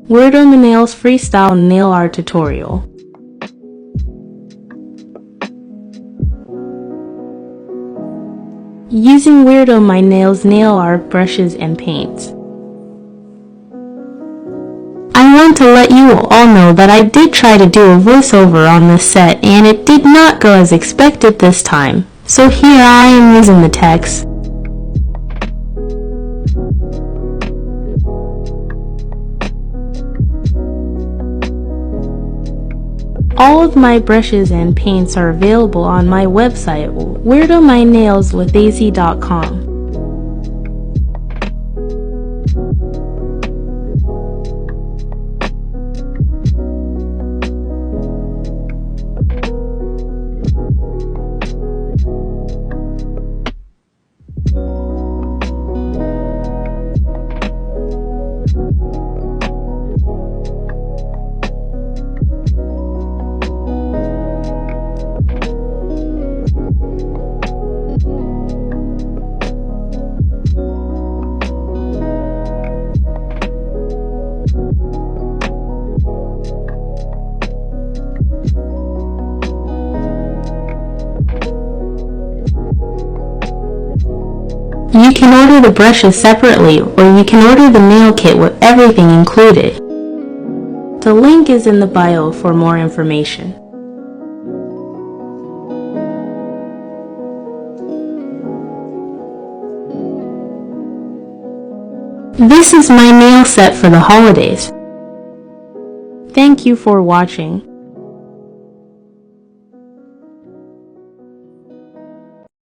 WeirdoMyNailz Freestyle Nail Art Tutorial. Using WeirdoMyNailz nail art brushes and paints. I want to let you all know that I did try to do a voiceover on this set and it did not go as expected this time. So here I am using the text. All of my brushes and paints are available on my website, WeirdoMyNailz.com. You can order the brushes separately, or you can order the nail kit with everything included. The link is in the bio for more information. This is my nail set for the holidays. Thank you for watching.